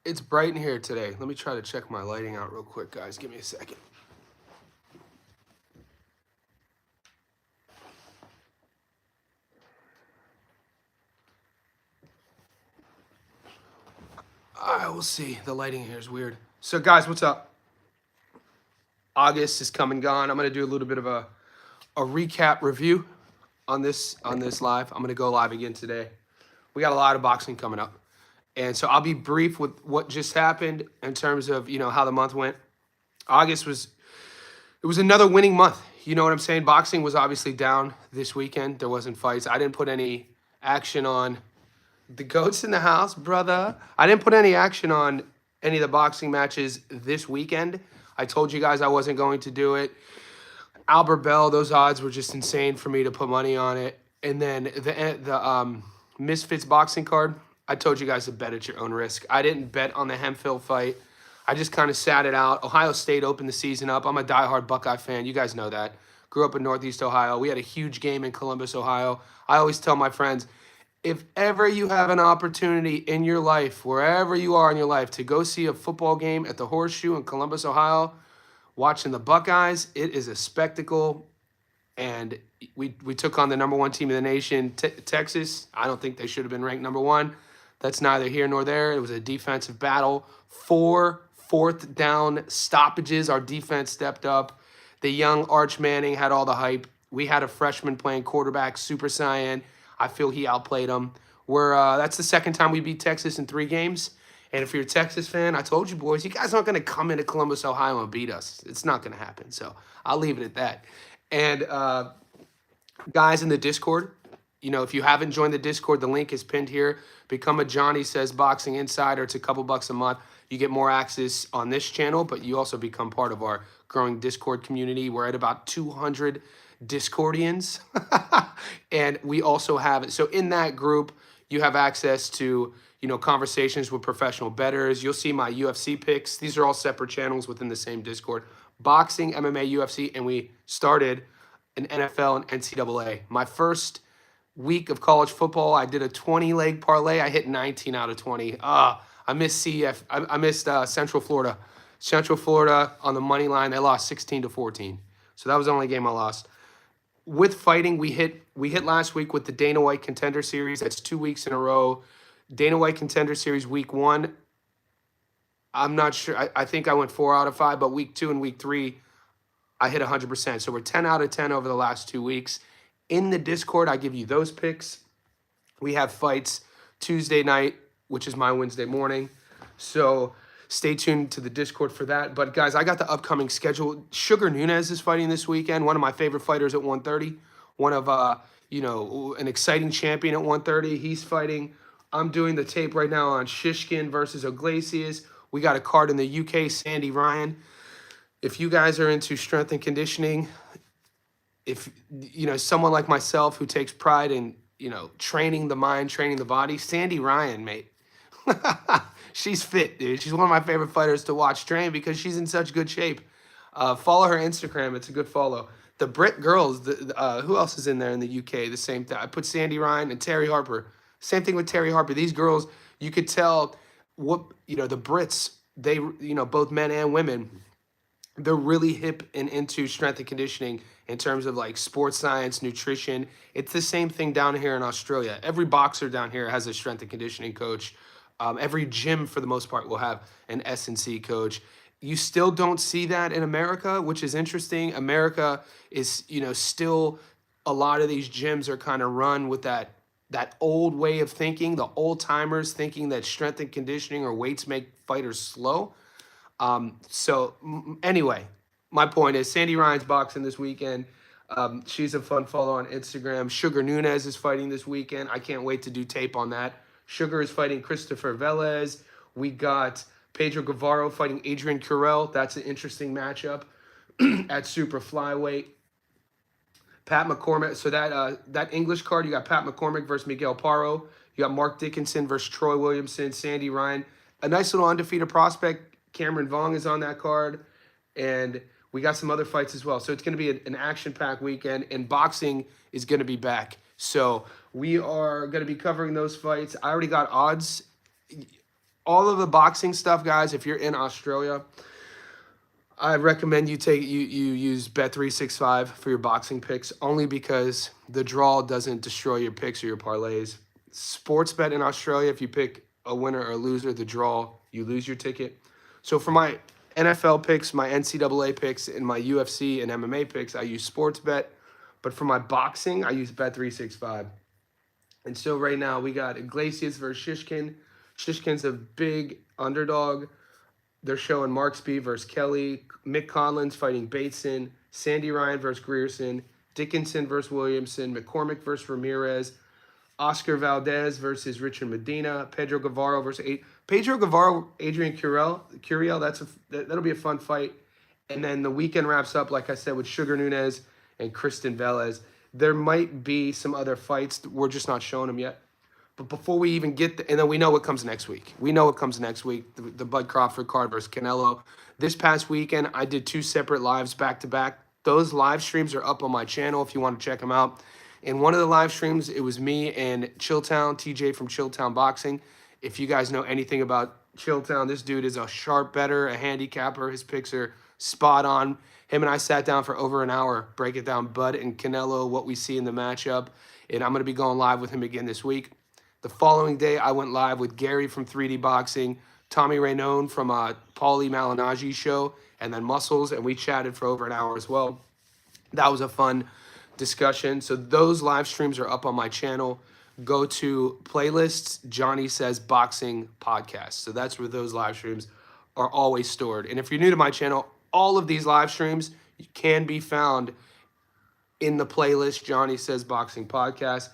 It's bright in here today. Let me try to check my lighting out real quick, guys. Give me a second. I will see. The lighting here is weird. So, guys, what's up? August is come and gone. I'm gonna do a little bit of a recap review on this live. I'm gonna go live again today. We got a lot of boxing coming up, and so I'll be brief with what just happened in terms of how the month went. August was it was another winning month. You know what I'm saying? Boxing was obviously down this weekend. There wasn't fights. I didn't put any action on the goats in the house, brother. I didn't put any action on any of the boxing matches this weekend. I told you guys I wasn't going to do it. Albert Bell, those odds were just insane for me to put money on it. And then the Misfits boxing card, I told you guys to bet at your own risk. I didn't bet on the Hemphill fight. I just kind of sat it out. Ohio State opened the season up. I'm a diehard Buckeye fan. You guys know that. Grew up in Northeast Ohio. We had a huge game in Columbus, Ohio. I always tell my friends, if ever you have an opportunity in your life, wherever you are in your life, to go see a football game at the Horseshoe in Columbus, Ohio, watching the Buckeyes, it is a spectacle. And we took on the number one team in the nation, Texas. I don't think they should have been ranked number one. That's neither here nor there. It was a defensive battle. 4 fourth down stoppages. Our defense stepped up. The young Arch Manning had all the hype. We had a freshman playing quarterback, Super Saiyan. I feel he outplayed him. That's the second time we beat Texas in 3 games. And if you're a Texas fan, I told you boys, you guys aren't going to come into Columbus, Ohio and beat us. It's not going to happen. So I'll leave it at that. And guys in the Discord, if you haven't joined the Discord, the link is pinned here. Become a Johnny Says Boxing Insider. It's a couple bucks a month. You get more access on this channel, but you also become part of our growing Discord community. We're at about 200 Discordians. And we also have, so in that group, you have access to, conversations with professional bettors. You'll see my UFC picks. These are all separate channels within the same Discord. Boxing, MMA, UFC, and we started an NFL and NCAA. My first week of college football, I did a 20-leg parlay. I hit 19 out of 20. I missed CF. I missed Central Florida. Central Florida on the money line. They lost 16-14. So that was the only game I lost. With fighting, we hit last week with the Dana White Contender Series. That's 2 weeks in a row. Dana White Contender Series week 1. I'm not sure. I think I went 4 out of 5, but week 2 and week 3, I hit 100%. So we're 10 out of 10 over the last 2 weeks. In the Discord, I give you those picks. We have fights Tuesday night, which is my Wednesday morning. So stay tuned to the Discord for that. But guys, I got the upcoming schedule. Sugar Nunez is fighting this weekend. One of my favorite fighters at 130. One of an exciting champion at 130. He's fighting. I'm doing the tape right now on Shishkin versus Glacius. We got a card in the UK, Sandy Ryan. If you guys are into strength and conditioning, if someone like myself who takes pride in training the mind, training the body, Sandy Ryan, mate. She's fit, dude. She's one of my favorite fighters to watch train because she's in such good shape. Follow her Instagram. It's a good follow. The Brit girls, who else is in there in the UK? The same thing. I put Sandy Ryan and Terry Harper. Same thing with Terry Harper. These girls, you could tell what, the Brits, they, both men and women, they're really hip and into strength and conditioning in terms of like sports science, nutrition. It's the same thing down here in Australia. Every boxer down here has a strength and conditioning coach. Every gym, for the most part, will have an S&C coach. You still don't see that in America, which is interesting. America is, still a lot of these gyms are kind of run with that old way of thinking, the old timers thinking that strength and conditioning or weights make fighters slow. Anyway, my point is Sandy Ryan's boxing this weekend. She's a fun follow on Instagram. Sugar Nunez is fighting this weekend. I can't wait to do tape on that. Sugar is fighting Christopher Velez. We got Pedro Guevara fighting Adrian Currell. That's an interesting matchup at super flyweight. Pat McCormick. So that English card, you got Pat McCormick versus Miguel Paro. You got Mark Dickinson versus Troy Williamson, Sandy Ryan. A nice little undefeated prospect. Cameron Vong is on that card. And we got some other fights as well. So it's going to be an action-packed weekend. And boxing is going to be back. So we are going to be covering those fights. I already got odds all of the boxing stuff, guys, if you're in Australia, I recommend you use Bet365 for your boxing picks, only because the draw doesn't destroy your picks or your parlays. Sports bet in Australia, if you pick a winner or a loser, the draw, you lose your ticket. So for my NFL picks, my NCAA picks, and my UFC and MMA picks, I use sports bet. But for my boxing, I use Bet365. And so right now we got Glacius versus Shishkin. Shishkin's a big underdog. They're showing Marksby versus Kelly, Mick Conlon's fighting Bateson, Sandy Ryan versus Grierson, Dickinson versus Williamson, McCormick versus Ramirez, Oscar Valdez versus Richard Medina, Pedro Guevara versus Pedro Guevara, Adrian Curiel. That'll be a fun fight. And then the weekend wraps up, like I said, with Sugar Nunez and Kristen Velez. There might be some other fights. We're just not showing them yet. But before we even get and then we know what comes next week. We know what comes next week, the Bud Crawford card versus Canelo. This past weekend, I did 2 separate lives back-to-back. Those live streams are up on my channel if you want to check them out. In one of the live streams, it was me and Chilltown, TJ from Chilltown Boxing. If you guys know anything about Chilltown, this dude is a sharp bettor, a handicapper. His picks are spot on. Him and I sat down for over an hour, breaking down Bud and Canelo, what we see in the matchup. And I'm going to be going live with him again this week. The following day, I went live with Gary from 3D Boxing, Tommy Rainone from Paulie Malignaggi's show, and then Muscles, and we chatted for over an hour as well. That was a fun discussion. So those live streams are up on my channel. Go to playlists, Johnny Says Boxing Podcast. So that's where those live streams are always stored. And if you're new to my channel, all of these live streams can be found in the playlist, Johnny Says Boxing Podcast.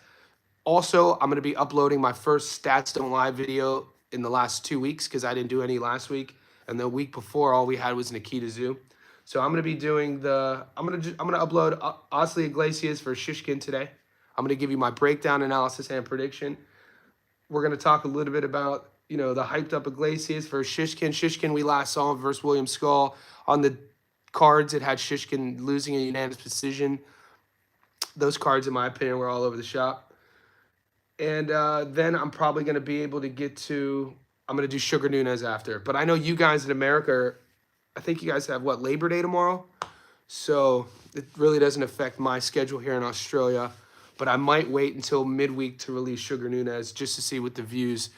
Also, I'm going to be uploading my first Stats Don't Lie video in the last 2 weeks because I didn't do any last week. And the week before, all we had was Nikita Zoo. So I'm going to be doing I'm going to upload Osley Glacius for Shishkin today. I'm going to give you my breakdown, analysis, and prediction. We're going to talk a little bit about, the hyped up Glacius versus Shishkin. Shishkin, we last saw him versus William Skull. On the cards, it had Shishkin losing a unanimous decision. Those cards, in my opinion, were all over the shop. And then I'm probably going to be able to I'm going to do Sugar Nunez after. But I know you guys in America, I think you guys have, Labor Day tomorrow? So it really doesn't affect my schedule here in Australia. But I might wait until midweek to release Sugar Nunez just to see what the views.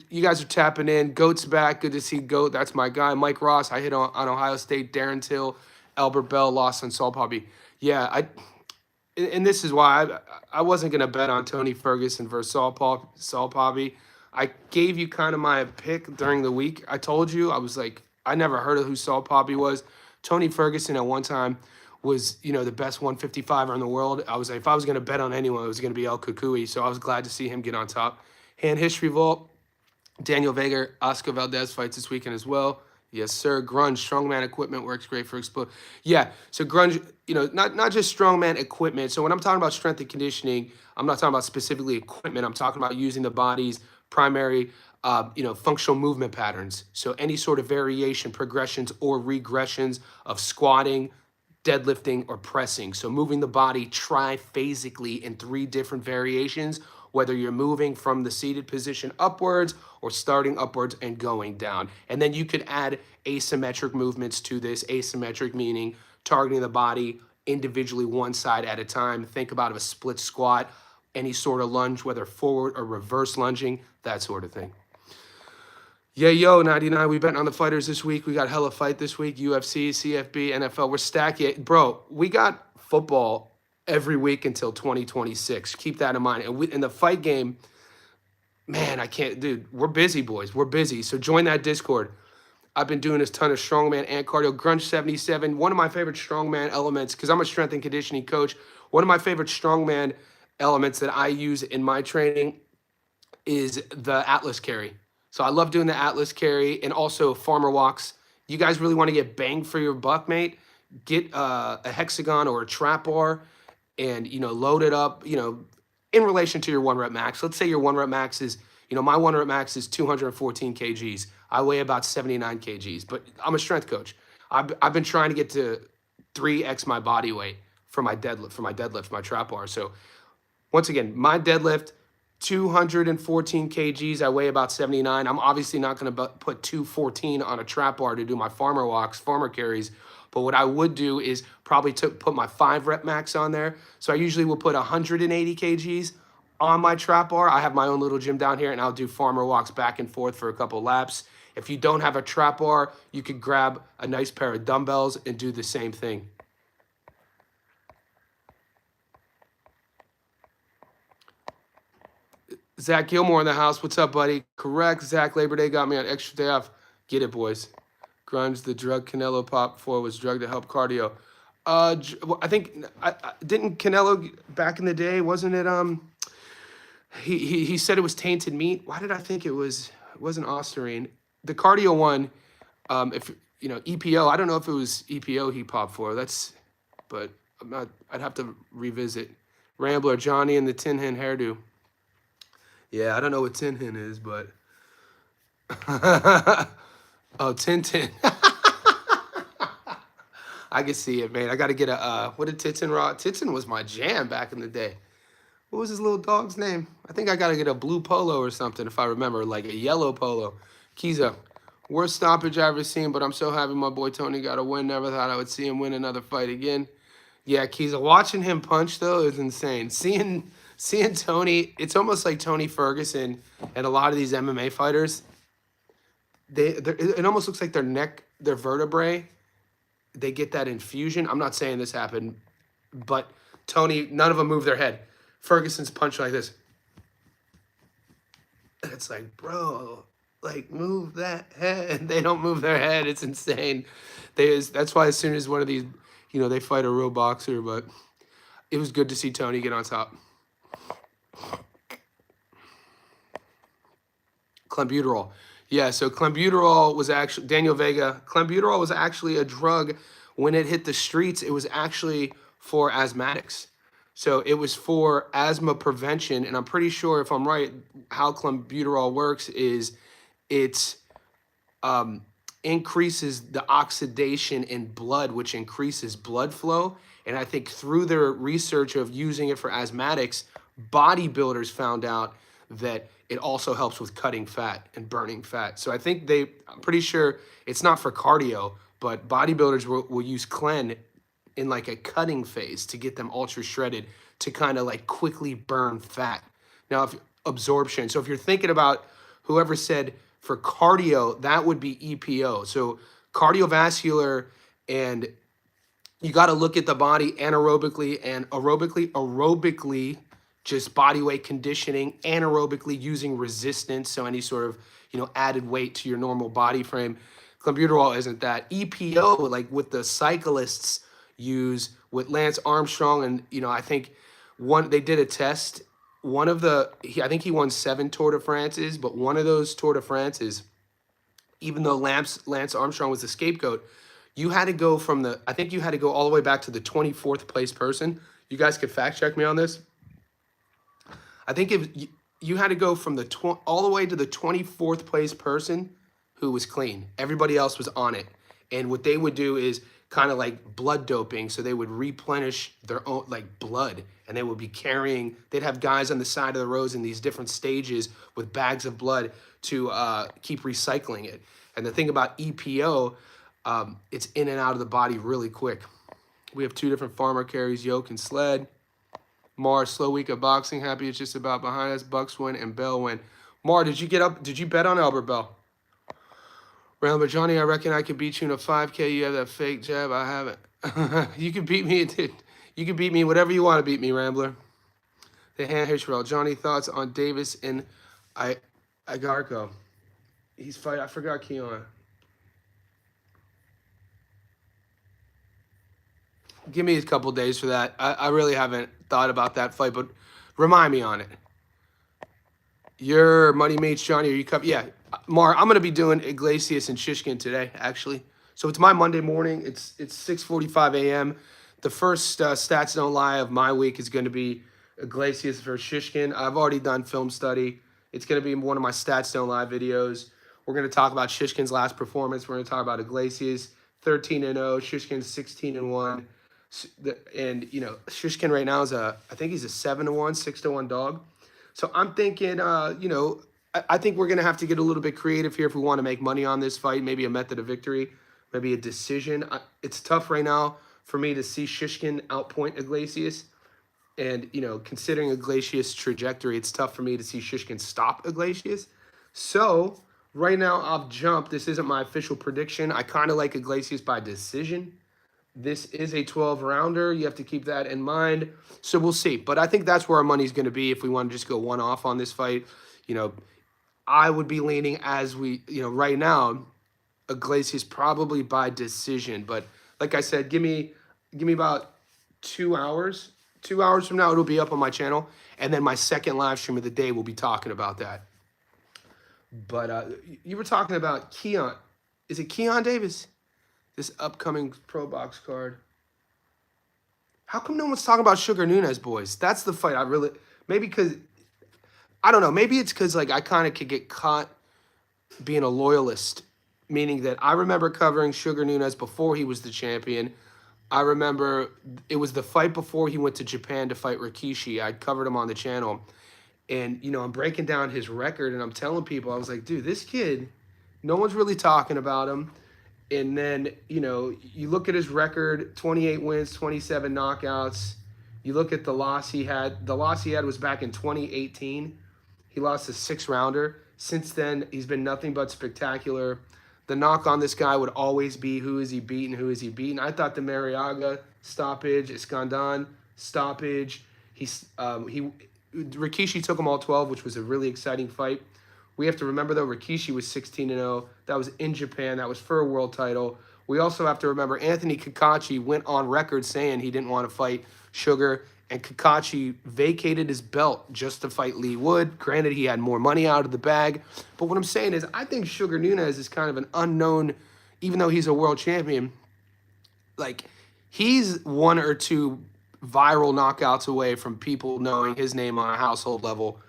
You guys are tapping in. Goat's back. Good to see Goat. That's my guy. Mike Ross, I hit on Ohio State. Darren Till, Albert Bell, lost on Saul Poppy. Yeah, and this is why I wasn't going to bet on Tony Ferguson versus Saul Poppy. I gave you kind of my pick during the week. I told you, I was like, I never heard of who Saul Poppy was. Tony Ferguson at one time was, the best 155er in the world. I was like, if I was going to bet on anyone, it was going to be El Kukui. So I was glad to see him get on top. Hand History Vault, Daniel Vega, Oscar Valdez fights this weekend as well. Yes, sir. Grunge, strongman equipment works great for explode. Yeah, so grunge, not just strongman equipment. So when I'm talking about strength and conditioning, I'm not talking about specifically equipment. I'm talking about using the body's primary, functional movement patterns. So any sort of variation, progressions, or regressions of squatting, deadlifting, or pressing. So moving the body triphasically in 3 different variations, whether you're moving from the seated position upwards or starting upwards and going down. And then you could add asymmetric movements to this. Asymmetric meaning targeting the body individually one side at a time. Think about a split squat, any sort of lunge, whether forward or reverse lunging, that sort of thing. Yeah, yo, 99, we betting on the fighters this week. We got hella fight this week, UFC, CFB, NFL. We're stacked yet. Bro, we got football every week until 2026. Keep that in mind. And in the fight game, man, I can't, dude, we're busy, boys. We're busy. So join that Discord. I've been doing this ton of strongman and cardio. Grunge 77, one of my favorite strongman elements, because I'm a strength and conditioning coach, one of my favorite strongman elements that I use in my training is the Atlas carry. So I love doing the Atlas carry and also farmer walks. You guys really want to get bang for your buck, mate? Get a hexagon or a trap bar and, load it up, in relation to your 1 rep max. Let's say your 1 rep max is, my 1 rep max is 214 kgs. I weigh about 79 kgs, but I'm a strength coach. I've been trying to get to 3x my body weight for my deadlift, my trap bar. So once again, my deadlift, 214 kgs. I weigh about 79. I'm obviously not going to put 214 on a trap bar to do my farmer walks, farmer carries. But what I would do is probably put my 5 rep max on there. So I usually will put 180 kgs on my trap bar. I have my own little gym down here, and I'll do farmer walks back and forth for a couple laps. If you don't have a trap bar, you could grab a nice pair of dumbbells and do the same thing. Zach Gilmore in the house. What's up, buddy? Correct. Zach, Labor Day got me on extra day off. Get it, boys. Grimes, the drug Canelo popped for was drug to help cardio. I think didn't Canelo back in the day, wasn't it? He said it was tainted meat. Why did I think it wasn't Osterine? The cardio one, if you know EPO, I don't know if it was EPO he popped for. But I'm not. I'd have to revisit. Rambler, Johnny, and the Tin Hen hairdo. Yeah, I don't know what Tin Hen is, but oh, Tintin. I can see it, man. I got to get a what did Tintin rock? Tintin was my jam back in the day. What was his little dog's name? I think I got to get a blue polo or something if I remember, like a yellow polo. Kiza, worst stoppage I ever seen, but I'm so happy my boy Tony got a win. Never thought I would see him win another fight again. Yeah, Kiza, watching him punch though is insane. Seeing Tony, it's almost like Tony Ferguson and a lot of these MMA fighters. It almost looks like their neck, their vertebrae, they get that infusion. I'm not saying this happened, but Tony, none of them move their head. Ferguson's punch like this. It's like, bro, like move that head. They don't move their head. It's insane. That's why as soon as one of these, they fight a real boxer, but it was good to see Tony get on top. Clenbuterol. Yeah, so clenbuterol was actually, Daniel Vega, clenbuterol was actually a drug. When it hit the streets, it was actually for asthmatics. So it was for asthma prevention, and I'm pretty sure, if I'm right, how clenbuterol works is it increases the oxidation in blood, which increases blood flow. And I think through their research of using it for asthmatics, bodybuilders found out that it also helps with cutting fat and burning fat. So I think I'm pretty sure it's not for cardio, but bodybuilders will use Clen in like a cutting phase to get them ultra shredded to kind of like quickly burn fat. Now, if absorption, so if you're thinking about whoever said for cardio, that would be EPO. So cardiovascular, and you got to look at the body anaerobically and aerobically, just body weight conditioning, anaerobically using resistance, so any sort of added weight to your normal body frame. Clenbuterol isn't that. EPO, like what the cyclists use with Lance Armstrong, and I think they did a test. I think he won 7 Tour de France's, but one of those Tour de France's, even though Lance Armstrong was the scapegoat, you had to go I think you had to go all the way back to the 24th place person. You guys could fact check me on this. I think if you had to go from all the way to the 24th place person who was clean. Everybody else was on it. And what they would do is kind of like blood doping. So they would replenish their own like blood, and they would be they'd have guys on the side of the roads in these different stages with bags of blood to keep recycling it. And the thing about EPO, it's in and out of the body really quick. We have 2 different farmer carries, yoke and sled. Mar, slow week of boxing. Happy it's just about behind us. Bucks win and Bell win. Mar, did you bet on Albert Bell? Rambler, Johnny, I reckon I could beat you in a 5K. You have that fake jab. I haven't. You can beat me. You can beat me whatever you want to beat me, Rambler. The hand Hitchwell. Johnny, thoughts on Davis and Igarko? He's fighting. I forgot Keon. Give me a couple days for that. I really haven't thought about that fight, but remind me on it. Your money mates, Johnny, are you coming? Yeah, Mar, I'm going to be doing Glacius and Shishkin today, actually. So it's my Monday morning. It's 6:45 a.m. The first Stats Don't Lie of my week is going to be Glacius versus Shishkin. I've already done film study. It's going to be one of my Stats Don't Lie videos. We're going to talk about Shishkin's last performance. We're going to talk about Glacius 13-0, Shishkin 16-1. And Shishkin right now is I think he's a 7-1, 6-1 dog. So I'm thinking, you know, I think we're going to have to get a little bit creative here if we want to make money on this fight. Maybe a method of victory, maybe a decision. It's tough right now for me to see Shishkin outpoint Glacius. And, you know, considering a Glacius trajectory, it's tough for me to see Shishkin stop a Glacius. So right now, I'll jump. This isn't my official prediction. I kind of like a Glacius by decision. This is a 12 rounder. You have to keep that in mind. So we'll see. But I think that's where our money's going to be if we want to just go one off on this fight. You know, I would be leaning as we, you know, right now, Glacius probably by decision. But like I said, give me about 2 hours. 2 hours from now, it'll be up on my channel. And then my second live stream of the day, we'll be talking about that. But you were talking about Keon. Is it Keon Davis? This upcoming Pro Box card. How come no one's talking about Sugar Nunez, boys? That's the fight I really... Maybe because... I don't know. Maybe it's because like I kind of could get caught being a loyalist. Meaning that I remember covering Sugar Nunez before he was the champion. I remember it was the fight before he went to Japan to fight Rikishi. I covered him on the channel. And, you know, I'm breaking down his record and I'm telling people, I was like, dude, this kid, no one's really talking about him. And then, you know, you look at his record, 28 wins, 27 knockouts. You look at the loss he had. The loss he had was back in 2018. He lost a 6-rounder. Since then, he's been nothing but spectacular. The knock on this guy would always be, who is he beating, who is he beating? I thought the Mariaga stoppage, Iskandan stoppage. Rikishi took them all 12, which was a really exciting fight. We have to remember, though, Rikishi was 16-0. That was in Japan. That was for a world title. We also have to remember Anthony Kakachi went on record saying he didn't want to fight Sugar, and Kakachi vacated his belt just to fight Lee Wood. Granted, he had more money out of the bag. But what I'm saying is I think Sugar Nunez is kind of an unknown, even though he's a world champion. Like, he's 1 or 2 viral knockouts away from people knowing his name on a household level.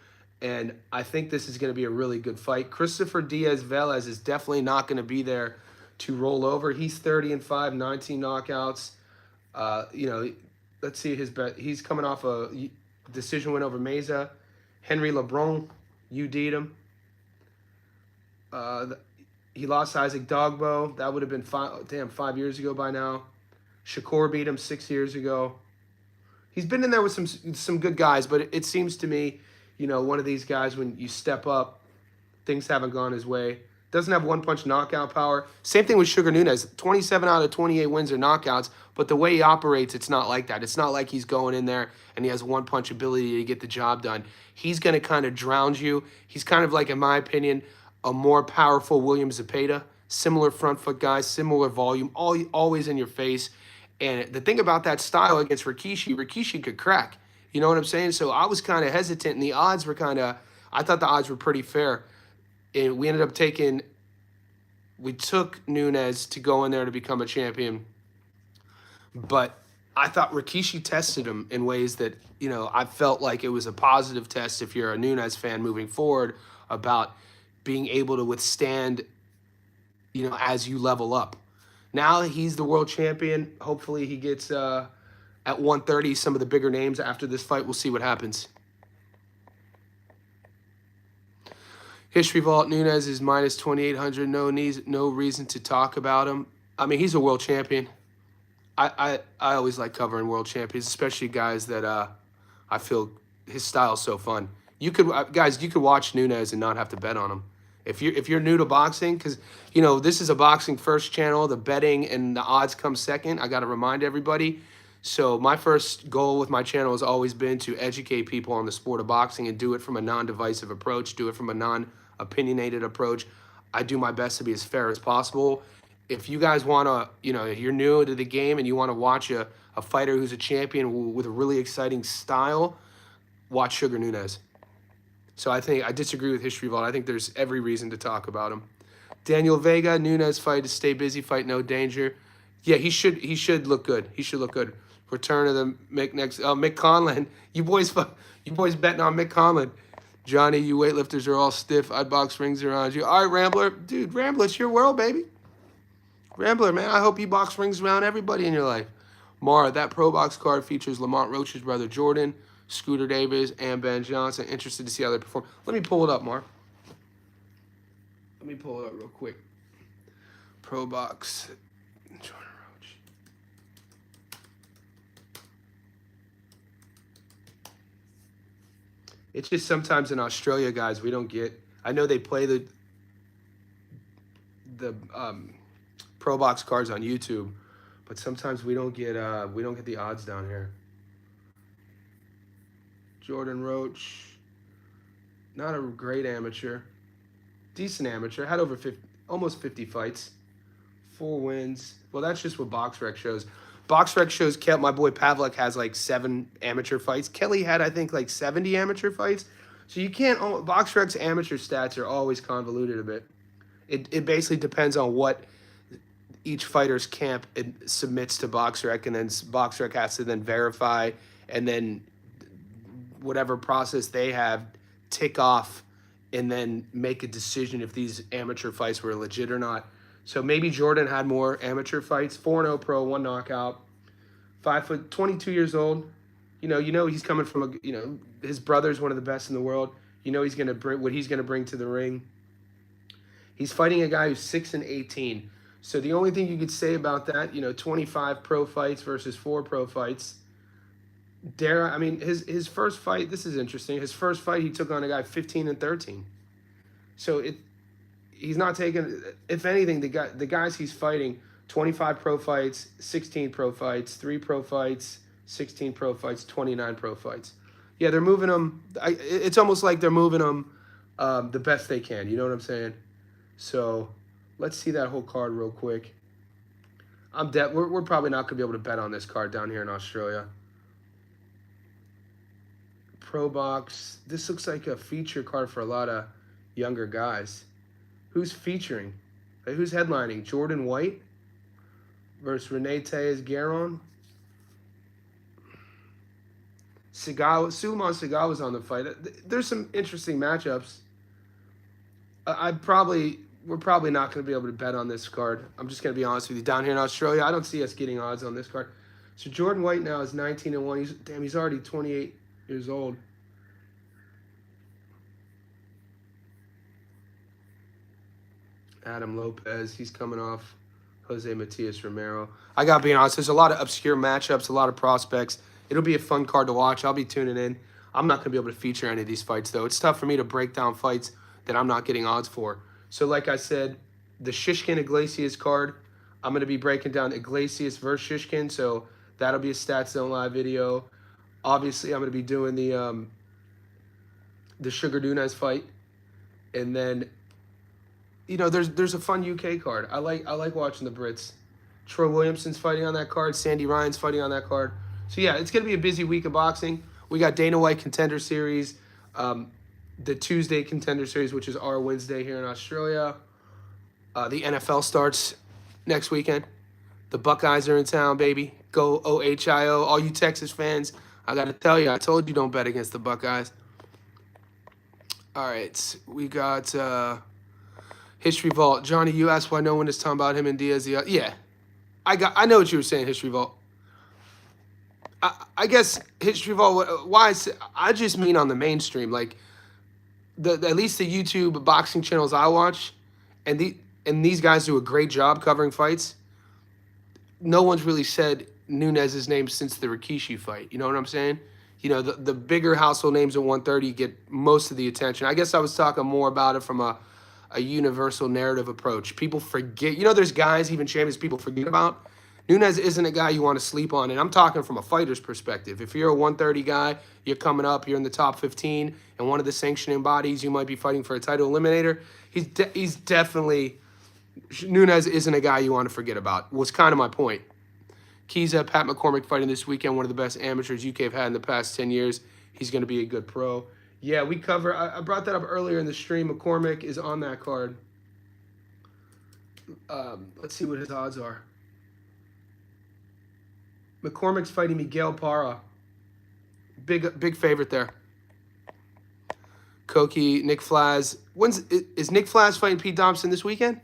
And I think this is going to be a really good fight. Christopher Diaz-Velez is definitely not going to be there to roll over. He's 30-5, 19 knockouts. You know, let's see his bet. He's coming off a decision win over Meza. Henry LeBron, you beat him. He lost Isaac Dogbo. That would have been 5 years ago by now. Shakur beat him 6 years ago. He's been in there with some good guys, but it seems to me, you know, one of these guys, when you step up, things haven't gone his way. Doesn't have one-punch knockout power. Same thing with Sugar Nunez. 27 out of 28 wins are knockouts, but the way he operates, it's not like that. It's not like he's going in there and he has one-punch ability to get the job done. He's going to kind of drown you. He's kind of like, in my opinion, a more powerful William Zepeda. Similar front foot guy, similar volume, always in your face. And the thing about that style against Rikishi could crack. You know what I'm saying? So I was kind of hesitant, and the odds were kind of, I thought the odds were pretty fair. And we ended up we took Nunez to go in there to become a champion. But I thought Rikishi tested him in ways that, you know, I felt like it was a positive test if you're a Nunez fan moving forward about being able to withstand, you know, as you level up. Now he's the world champion. Hopefully he gets at 130 some of the bigger names after this fight. We'll see what happens. History Vault, Nunez is minus 2,800. No reason to talk about him. I mean, he's a world champion. I always like covering world champions, especially guys that I feel his style is so fun. You could guys, you could watch Nunez and not have to bet on him. If you're new to boxing, because, you know, this is a boxing first channel, the betting and the odds come second. I got to remind everybody. So my first goal with my channel has always been to educate people on the sport of boxing and do it from a non-divisive approach, do it from a non-opinionated approach. I do my best to be as fair as possible. If you guys want to, you know, if you're new to the game and you want to watch a fighter who's a champion with a really exciting style, watch Sugar Nunez. So I disagree with History Vault. I think there's every reason to talk about him. Daniel Vega, Nunez fight to stay busy, fight no danger. Yeah, he should look good. He should look good. Return of the Mick Conlan. You boys betting on Mick Conlan. Johnny, you weightlifters are all stiff. I'd box rings around you. All right, Rambler. Dude, Rambler, it's your world, baby. Rambler, man, I hope you box rings around everybody in your life. Mara, that Pro Box card features Lamont Roach's brother Jordan. Scooter Davis, and Ben Johnson. Interested to see how they perform. Let me pull it up, Mark. Let me pull it up real quick. Pro Box. Jordan Roach. It's just sometimes in Australia, guys, we don't get. I know they play the Pro Box cards on YouTube, but sometimes we don't get the odds down here. Jordan Roach, not a great amateur, decent amateur. Had over 50, almost 50 fights, 4 wins. Well, that's just what BoxRec shows. BoxRec shows my boy Pavlik has like 7 amateur fights. Kelly had, I think, like 70 amateur fights. So you can't. BoxRec's amateur stats are always convoluted a bit. It basically depends on what each fighter's camp submits to BoxRec, and then BoxRec has to then verify, and then whatever process they have tick off, and then make a decision if these amateur fights were legit or not. So maybe Jordan had more amateur fights. 4-0 pro, 1 knockout, 5 foot, 22 years old. You know he's coming from his brother's one of the best in the world. You know he's gonna bring what he's gonna bring to the ring. He's fighting a guy who's 6-18. So the only thing you could say about that, 25 pro fights versus 4 pro fights. His first fight, this is interesting. His first fight, he took on a guy 15-13. So he's not taking, if anything, the guys he's fighting, 25 pro fights, 16 pro fights, 3 pro fights, 16 pro fights, 29 pro fights. Yeah, they're moving them. It's almost like they're moving them the best they can. You know what I'm saying? So let's see that whole card real quick. We're probably not going to be able to bet on this card down here in Australia. Pro Box. This looks like a feature card for a lot of younger guys. Who's featuring? Who's headlining? Jordan White versus Rene Tejas-Garon. Suleiman Sagaga's on the fight. There's some interesting matchups. We're probably not going to be able to bet on this card. I'm just going to be honest with you. Down here in Australia, I don't see us getting odds on this card. So Jordan White now is 19-1. He's already 28 years old. Adam Lopez, he's coming off Jose Matias Romero. I got to be honest, there's a lot of obscure matchups, a lot of prospects. It'll be a fun card to watch. I'll be tuning in. I'm not going to be able to feature any of these fights, though. It's tough for me to break down fights that I'm not getting odds for. So like I said, the Shishkin Glacius card, I'm going to be breaking down Glacius versus Shishkin, so that'll be a Stats Zone Live video. Obviously, I'm going to be doing the Sugar Nunez fight. And then, there's a fun UK card. I like watching the Brits. Troy Williamson's fighting on that card. Sandy Ryan's fighting on that card. So, yeah, it's going to be a busy week of boxing. We got Dana White Contender Series, the Tuesday Contender Series, which is our Wednesday here in Australia. The NFL starts next weekend. The Buckeyes are in town, baby. Go OHIO. All you Texas fans, I got to tell you, I told you don't bet against the Buckeyes. All right, we got History Vault. Johnny, you asked why no one is talking about him and Diaz. Yeah, I know what you were saying, History Vault. I guess History Vault, why I just mean on the mainstream, like at least the YouTube boxing channels I watch, and these guys do a great job covering fights. No one's really said Nunez's name since the Rikishi fight. You know what I'm saying? The bigger household names at 130 get most of the attention. I guess I was talking more about it from a universal narrative approach. People forget. There's guys, even champions, people forget about. Nunez isn't a guy you want to sleep on, and I'm talking from a fighter's perspective. If you're a 130 guy, you're coming up, you're in the top 15, and one of the sanctioning bodies, you might be fighting for a title eliminator. He's definitely, Nunez isn't a guy you want to forget about, was kind of my point. Kiza, Pat McCormick fighting this weekend, one of the best amateurs UK have had in the past 10 years. He's going to be a good pro. Yeah, we cover, I brought that up earlier in the stream. McCormick is on that card. Let's see what his odds are. McCormick's fighting Miguel Parra. Big favorite there. Koki, Nick Flaz. Is Nick Flaz fighting Pete Thompson this weekend?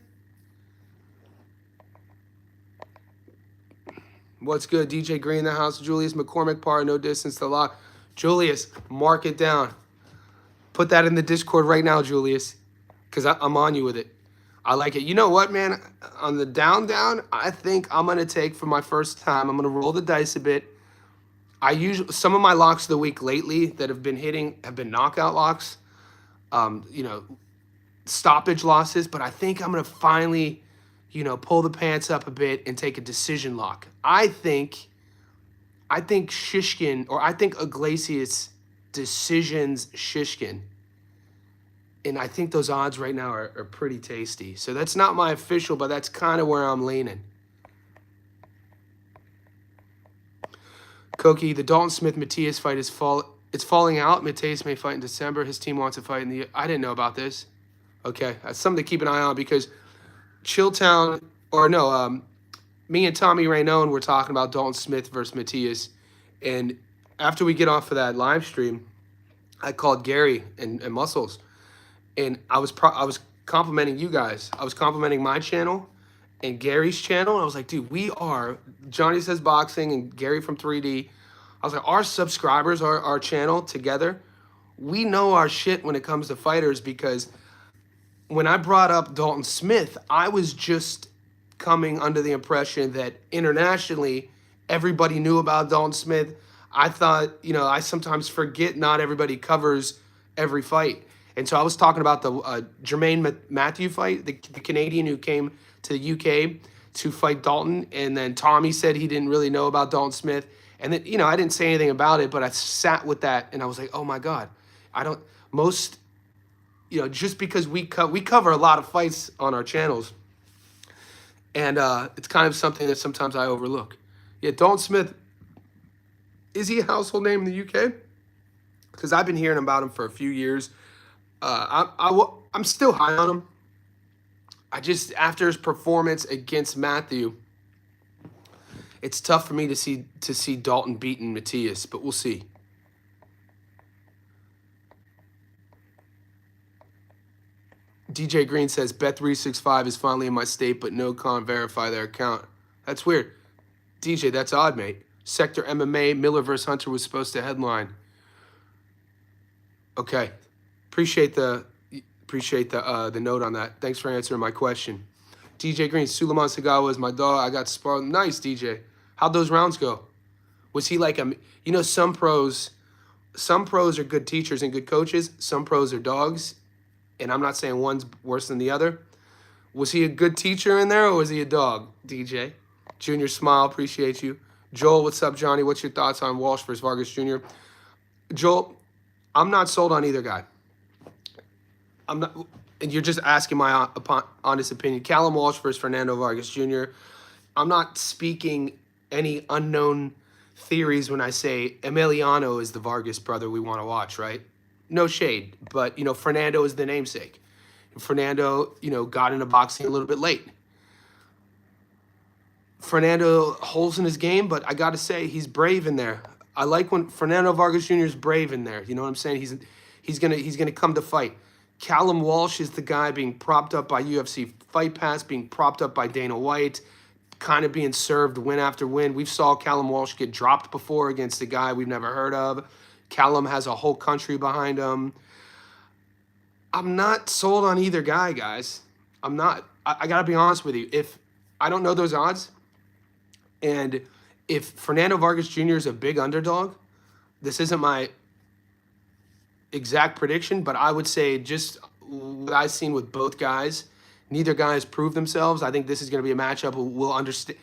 What's good? DJ Green in the house. Julius McCormick, Parra, no distance to lock. Julius, mark it down. Put that in the Discord right now, Julius, because I'm on you with it. I like it. You know what, man? On the down, I think I'm gonna take for my first time. I'm gonna roll the dice a bit. I usually some of my locks of the week lately that have been hitting have been knockout locks. You know, stoppage losses, but I think I'm gonna finally, pull the pants up a bit and take a decision lock. I think Shishkin, or I think a Glacius decisions Shishkin. And I think those odds right now are pretty tasty. So that's not my official, but that's kind of where I'm leaning. Koki, the Dalton Smith Matias fight it's falling out. Matias may fight in December. His team wants to fight in the. I didn't know about this. Okay, that's something to keep an eye on because Chilltown, or no, me and Tommy Raynone were talking about Dalton Smith versus Matias, and after we get off of that live stream, I called Gary and Muscles, and I was complimenting you guys. I was complimenting my channel and Gary's channel, and I was like, dude, we are Johnny Says Boxing and Gary from 3D. I was like, our subscribers, our channel together, we know our shit when it comes to fighters, because when I brought up Dalton Smith, I was just coming under the impression that internationally everybody knew about Dalton Smith. I thought, I sometimes forget not everybody covers every fight. And so I was talking about the Jermaine Matthew fight, the Canadian who came to the UK to fight Dalton. And then Tommy said he didn't really know about Dalton Smith. And then, I didn't say anything about it, but I sat with that and I was like, oh my God, just because we cover a lot of fights on our channels. And it's kind of something that sometimes I overlook. Yeah, Dalton Smith, is he a household name in the UK? Because I've been hearing about him for a few years. I'm still high on him. After his performance against Matthew, it's tough for me to see Dalton beating Matias, but we'll see. DJ Green says, Bet365 is finally in my state, but no con verify their account. That's weird. DJ, that's odd, mate. Sector MMA, Miller vs. Hunter was supposed to headline. Okay. Appreciate the note on that. Thanks for answering my question. DJ Green, Suleiman Sagawa is my dog. I got sparred. Nice, DJ. How'd those rounds go? Was he like some pros are good teachers and good coaches. Some pros are dogs. And I'm not saying one's worse than the other. Was he a good teacher in there, or was he a dog, DJ? Junior Smile, appreciate you. Joel, what's up, Johnny? What's your thoughts on Walsh versus Vargas Jr.? Joel, I'm not sold on either guy. I'm not, and you're just asking my honest opinion. Callum Walsh versus Fernando Vargas Jr. I'm not speaking any unknown theories when I say Emiliano is the Vargas brother we want to watch, right? No shade, but, Fernando is the namesake. Fernando, got into boxing a little bit late. Fernando holes in his game, but I got to say, he's brave in there. I like when Fernando Vargas Jr. is brave in there. You know what I'm saying? He's gonna come to fight. Callum Walsh is the guy being propped up by UFC Fight Pass, being propped up by Dana White, kind of being served win after win. We've saw Callum Walsh get dropped before against a guy we've never heard of. Callum has a whole country behind him. I'm not sold on either guy, guys. I'm not. I got to be honest with you. If I don't know those odds, and if Fernando Vargas Jr. is a big underdog, this isn't my exact prediction, but I would say just what I've seen with both guys, neither guy has proved themselves. I think this is going to be a matchup we'll understand.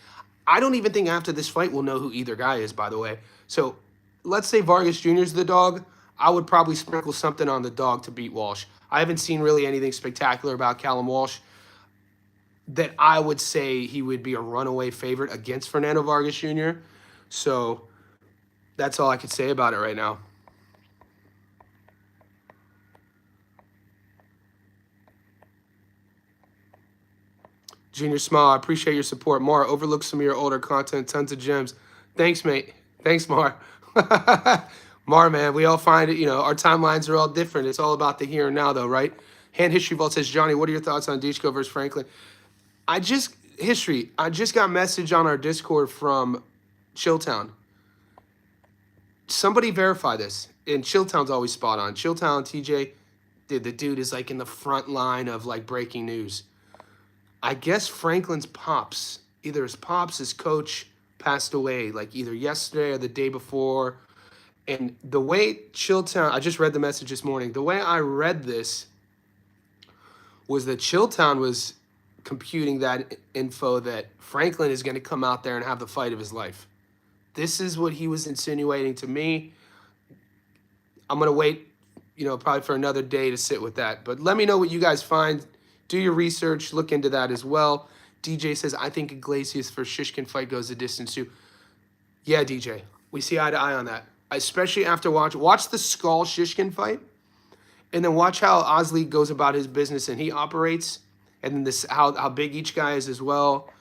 I don't even think after this fight we'll know who either guy is, by the way. So let's say Vargas Jr. is the dog. I would probably sprinkle something on the dog to beat Walsh. I haven't seen really anything spectacular about Callum Walsh that I would say he would be a runaway favorite against Fernando Vargas Jr. So that's all I could say about it right now. Junior Smile, I appreciate your support. Mar, overlook some of your older content, tons of gems. Thanks, mate. Thanks, Mar. Mar, man, we all find it, our timelines are all different. It's all about the here and now, though, right? Hand History Vault says, Johnny, what are your thoughts on Dichko versus Franklin? I just got a message on our Discord from Chilltown. somebody verify this. And Chilltown's always spot on. Chilltown, TJ, dude, the dude is like in the front line of like breaking news. I guess Franklin's pops, either his pops, his coach, passed away like either yesterday or the day before. And the way Chilltown, I just read the message this morning. The way I read this was that Chilltown was computing that info that Franklin is going to come out there and have the fight of his life. This is what he was insinuating to me. I'm going to wait, probably for another day to sit with that. But let me know what you guys find. Do your research. Look into that as well. DJ says, I think a Glacius for Shishkin fight goes the distance too. Yeah, DJ. We see eye to eye on that. Especially after watch the Skull Shishkin fight. And then watch how Osley goes about his business and he operates. And then this how big each guy is as well.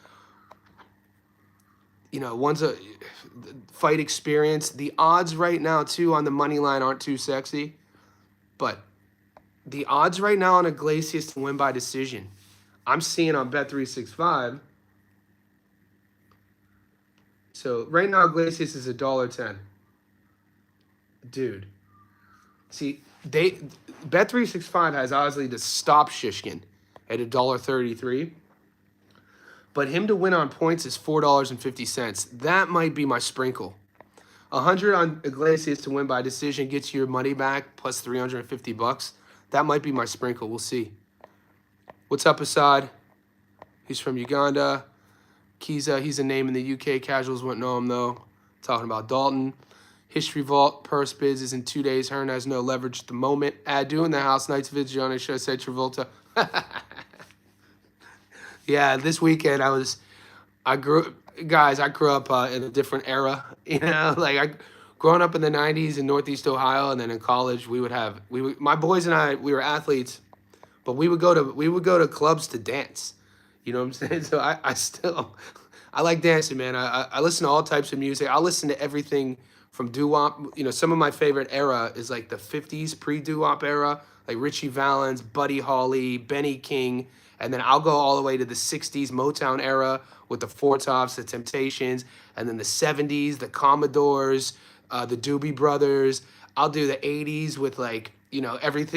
One's a fight experience. The odds right now, too, on the money line aren't too sexy. But the odds right now on a Glacius to win by decision, I'm seeing on Bet365. So right now, Glacius is $1.10. Dude. See, Bet365 has Osley to stop Shishkin at $1.33. But him to win on points is $4.50. That might be my sprinkle. 100 on Iglesias to win by decision gets you your money back plus $350. That might be my sprinkle. We'll see. What's up, Assad? He's from Uganda. Kiza, he's a name in the UK. Casuals wouldn't know him, though. Talking about Dalton. History Vault, purse bids is in 2 days. Hearn has no leverage at the moment. Doing the House Knights video on it. Should I say Travolta? Yeah, this weekend I grew up in a different era. Growing up in the 90s in Northeast Ohio, and then in college my boys and I, we were athletes, but we would go to clubs to dance. You know what I'm saying? So I like dancing, man. I listen to all types of music. I listen to everything from doo-wop. Some of my favorite era is like the 50s pre-doo-wop era, like Richie Valens, Buddy Holly, Benny King. And then I'll go all the way to the 60s Motown era with the Four Tops, the Temptations, and then the 70s, the Commodores, the Doobie Brothers. I'll do the 80s with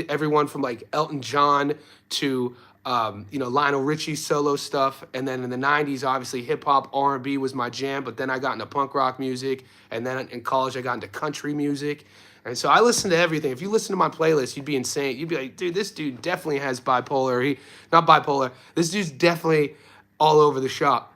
everyone from like Elton John to Lionel Richie solo stuff. And then in the 90s, obviously hip hop, R&B was my jam. But then I got into punk rock music, and then in college I got into country music. And so I listen to everything. If you listen to my playlist, you'd be insane. You'd be like, dude, this dude definitely has bipolar. Not bipolar. This dude's definitely all over the shop.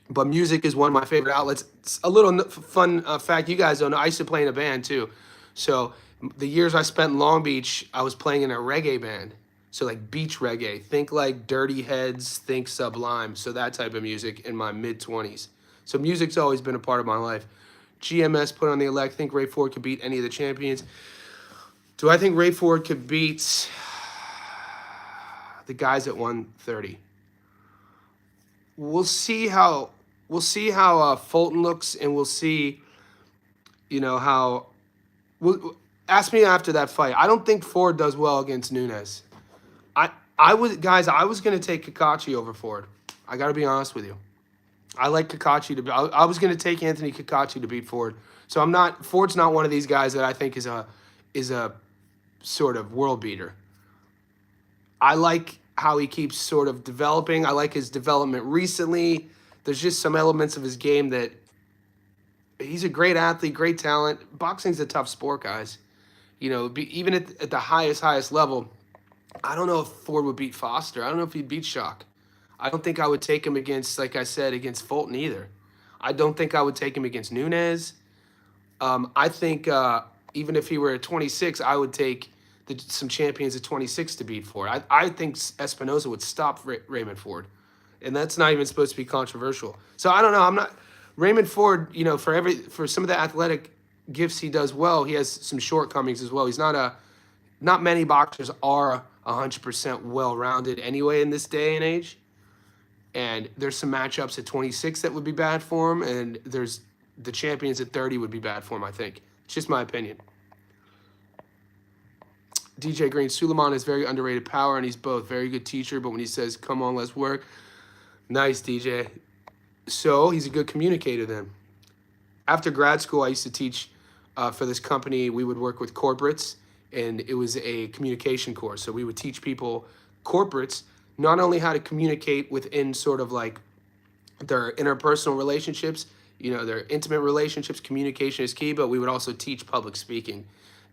But music is one of my favorite outlets. It's a little fun fact you guys don't know. I used to play in a band too. So the years I spent in Long Beach, I was playing in a reggae band. So like beach reggae. Think like Dirty Heads, think Sublime. So that type of music in my mid-20s. So music's always been a part of my life. GMS put on the elect. Think Ray Ford could beat any of the champions. Do I think Ray Ford could beat the guys at 130? We'll see how Fulton looks, and we'll see, how. Ask me after that fight. I don't think Ford does well against Nunez. I was going to take Kakachi over Ford. I got to be honest with you. I like Kakachi I was going to take Anthony Kakachi to beat Ford. So Ford's not one of these guys that I think is a sort of world beater. I like how he keeps sort of developing. I like his development recently. There's just some elements of his game that he's a great athlete, great talent. Boxing's a tough sport, guys. Even at the highest level, I don't know if Ford would beat Foster. I don't know if he'd beat Shock. I don't think I would take him against, like I said, against Fulton either. I don't think I would take him against Nunez. I think even if he were at 26, I would take some champions at 26 to beat Ford. I think Espinoza would stop Raymond Ford. And that's not even supposed to be controversial. So I don't know. Raymond Ford, for some of the athletic gifts he does well, he has some shortcomings as well. Not many boxers are 100% well-rounded anyway in this day and age. And there's some matchups at 26 that would be bad for him, and there's the champions at 30 would be bad for him, I think. It's just my opinion. DJ Green, Suleiman is very underrated power, and he's both. Very good teacher, but when he says, come on, let's work. Nice, DJ. So he's a good communicator then. After grad school, I used to teach for this company. We would work with corporates, and it was a communication course. So we would teach people, corporates, not only how to communicate within sort of like their interpersonal relationships, their intimate relationships, communication is key, but we would also teach public speaking.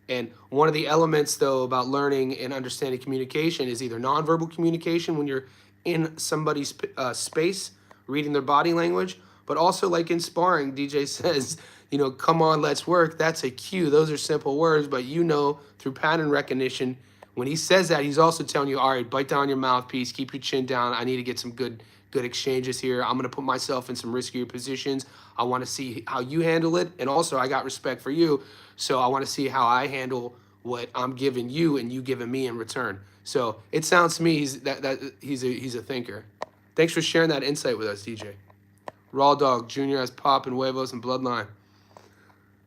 And one of the elements, though, about learning and understanding communication is either nonverbal communication when you're in somebody's space, reading their body language, but also like in sparring, DJ says, come on, let's work. That's a cue. Those are simple words, but through pattern recognition, when he says that, he's also telling you, all right, bite down your mouthpiece, keep your chin down. I need to get some good exchanges here. I'm going to put myself in some riskier positions. I want to see how you handle it. And also, I got respect for you. So I want to see how I handle what I'm giving you and you giving me in return. So it sounds to me he's a thinker. Thanks for sharing that insight with us, DJ. Raw Dog Jr. has Pop and Huevos and Bloodline.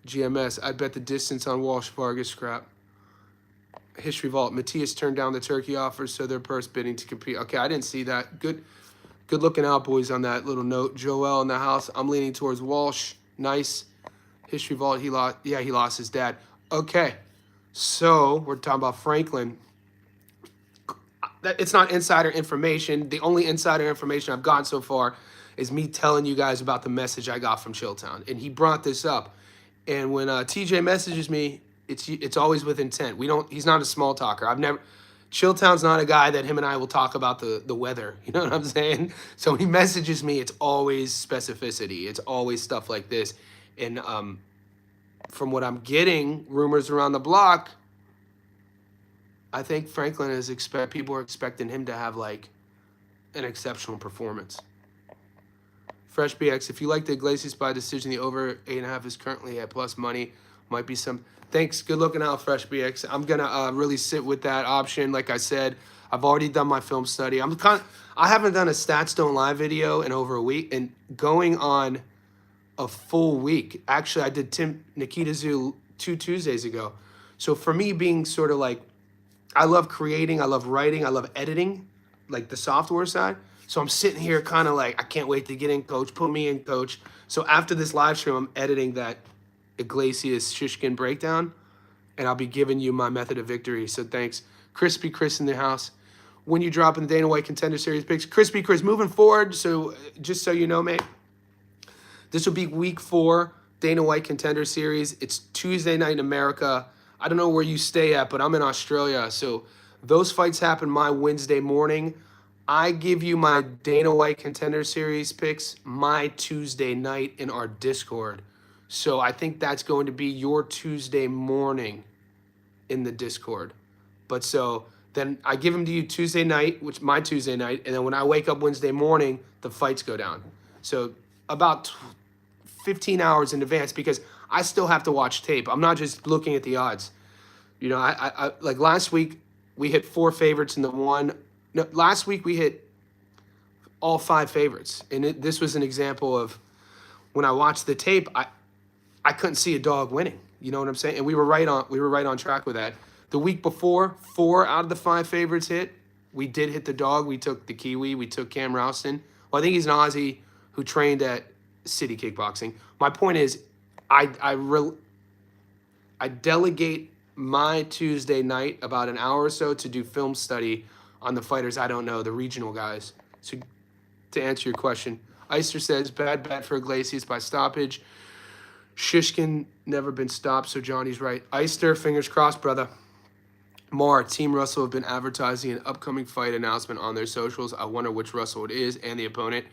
GMS, I bet the distance on Walsh Vargas scrap. History Vault, Matthias turned down the turkey offers, so they're purse bidding to compete. Okay, I didn't see that. Good looking out, boys, on that little note. Joel in the house. I'm leaning towards Walsh. Nice. History Vault, he lost his dad. Okay, so we're talking about Franklin. It's not insider information. The only insider information I've gotten so far is me telling you guys about the message I got from Chilltown. And he brought this up. And when TJ messages me, it's always with intent. He's not a small talker. Chilltown's not a guy that him and I will talk about the weather. You know what I'm saying? So when he messages me, it's always specificity. It's always stuff like this. And from what I'm getting, rumors around the block, I think Franklin people are expecting him to have like an exceptional performance. Fresh BX, if you like the Glacius by decision, the over 8.5 is currently at plus money. Might be some. Thanks. Good looking out, Fresh BX. I'm gonna really sit with that option. Like I said, I've already done my film study. I haven't done a Stats Don't Lie video in over a week, and going on a full week. Actually, I did Nikita Zoo 2 Tuesdays ago. So for me, being sort of like, I love creating, I love writing, I love editing, like the software side. So I'm sitting here kind of like, I can't wait to get in, coach. Put me in, coach. So after this live stream, I'm editing that Glacius Shishkin breakdown, and I'll be giving you my method of victory. So thanks. Crispy Chris in the house. When you drop in the Dana White Contender Series picks, Crispy Chris, moving forward, so just so you know, mate, this will be week 4, Dana White Contender Series. It's Tuesday night in America. I don't know where you stay at, but I'm in Australia. So those fights happen my Wednesday morning. I give you my Dana White Contender Series picks my Tuesday night in our Discord. So I think that's going to be your Tuesday morning in the Discord. But so then I give them to you Tuesday night, which my Tuesday night, and then when I wake up Wednesday morning, the fights go down. So about 15 hours in advance, because I still have to watch tape. I'm not just looking at the odds. I like last week we hit 4 favorites in the one. No, last week we hit all 5 favorites, and this was an example of when I watched the tape, I couldn't see a dog winning. You know what I'm saying? And we were right on track with that. The week before, 4 out of the 5 favorites hit. We did hit the dog. We took the Kiwi. We took Cam Rouston. Well, I think he's an Aussie who trained at City Kickboxing. My point is, I delegate my Tuesday night about an hour or so to do film study on the fighters I don't know, the regional guys. So to answer your question, Eister says, bad bet for Glacius by stoppage. Shishkin never been stopped, so Johnny's right. Eister, fingers crossed, brother. Mar, Team Russell have been advertising an upcoming fight announcement on their socials. I wonder which Russell it is and the opponent.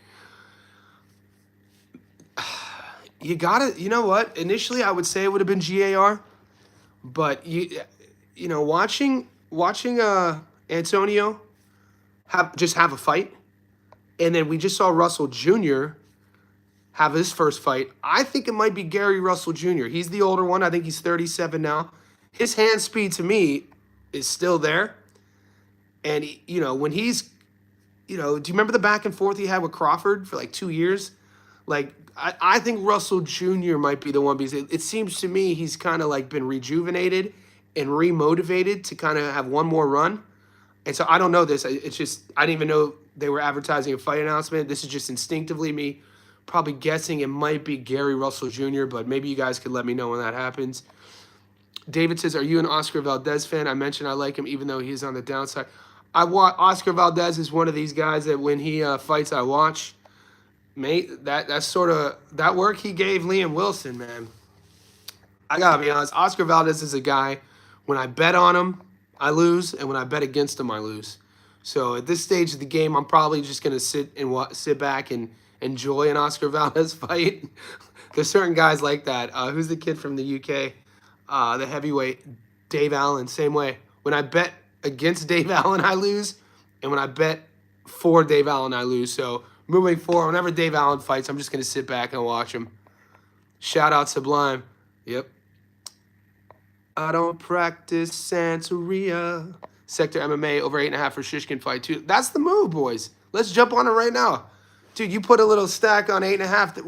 You know what? Initially, I would say it would have been GAR, but watching Antonio have a fight, and then we just saw Russell Jr. have his first fight. I think it might be Gary Russell Jr. He's the older one. I think he's 37 now. His hand speed to me is still there, and when he's, do you remember the back and forth he had with Crawford for like 2 years? Like, I think Russell Jr. might be the one, because it seems to me he's kind of like been rejuvenated and remotivated to kind of have one more run. And so I don't know this. It's just, I didn't even know they were advertising a fight announcement. This is just instinctively me probably guessing it might be Gary Russell Jr., but maybe you guys could let me know when that happens. David says, are you an Oscar Valdez fan? I mentioned I like him even though he's on the downside. Oscar Valdez is one of these guys that when he fights, I watch. Mate, that's sort of that work he gave Liam Wilson, man. I gotta be honest. Oscar Valdez is a guy, when I bet on him, I lose, and when I bet against him, I lose. So at this stage of the game, I'm probably just gonna sit back and enjoy an Oscar Valdez fight. There's certain guys like that. Who's the kid from the UK? The heavyweight, Dave Allen, same way. When I bet against Dave Allen, I lose. And when I bet for Dave Allen, I lose. So moving forward, whenever Dave Allen fights, I'm just going to sit back and watch him. Shout out Sublime. Yep. I don't practice Santeria. Sector MMA over 8.5 for Shishkin fight 2. That's the move, boys. Let's jump on it right now. Dude, you put a little stack on 8.5 that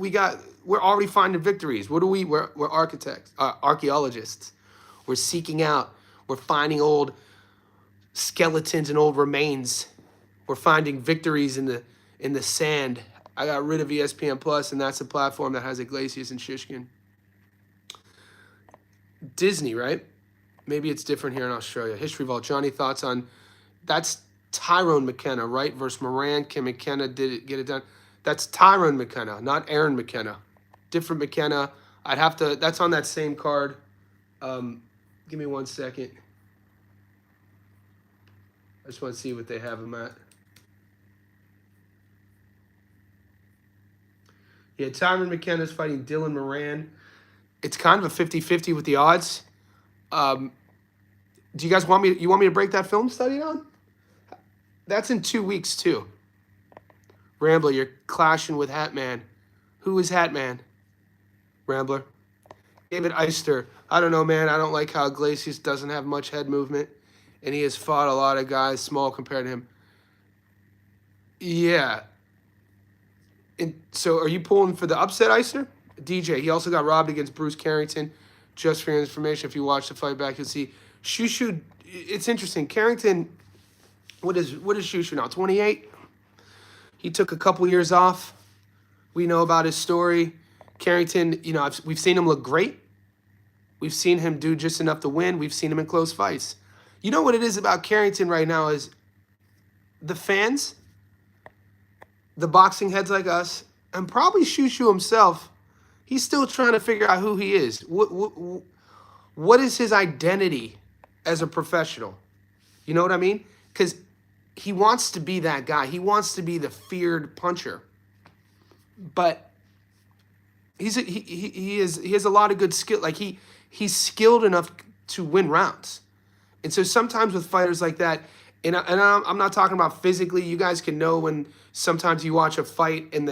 we're already finding victories. What are we? We're architects, archaeologists. We're seeking out. We're finding old skeletons and old remains. We're finding victories in the sand. I got rid of ESPN Plus, and that's a platform that has a Glacius and Shishkin. Disney, right? Maybe it's different here in Australia. History Vault. Johnny, thoughts on that's Tyrone McKenna, right? Versus Moran. Can McKenna get it done? That's Tyrone McKenna, not Aaron McKenna. Different McKenna. I'd have to. That's on that same card. Give me 1 second. I just want to see what they have him at. Yeah, Tyrone McKenna's fighting Dylan Moran. It's kind of a 50-50 with the odds. Do you guys want me? You want me to break that film study down? That's in 2 weeks too. Rambler, you're clashing with Hatman. Who is Hatman? Rambler. David Eister. I don't know, man. I don't like how Glacius doesn't have much head movement, and he has fought a lot of guys small compared to him. Yeah. And so are you pulling for the upset, Eister? DJ, he also got robbed against Bruce Carrington. Just for your information, if you watch the fight back, you'll see Shushu. It's interesting. Carrington, what is Shushu now? 28. He took a couple years off. We know about his story. Carrington, you know, we've seen him look great. We've seen him do just enough to win. We've seen him in close fights. You know what it is about Carrington right now is the fans, the boxing heads like us, and probably Shushu himself. He's still trying to figure out who he is. What is his identity as a professional? You know what I mean? Because he wants to be that guy. He wants to be the feared puncher. But he has a lot of good skill. Like he's skilled enough to win rounds. And so sometimes with fighters like that, and I'm not talking about physically. You guys can know when sometimes you watch a fight and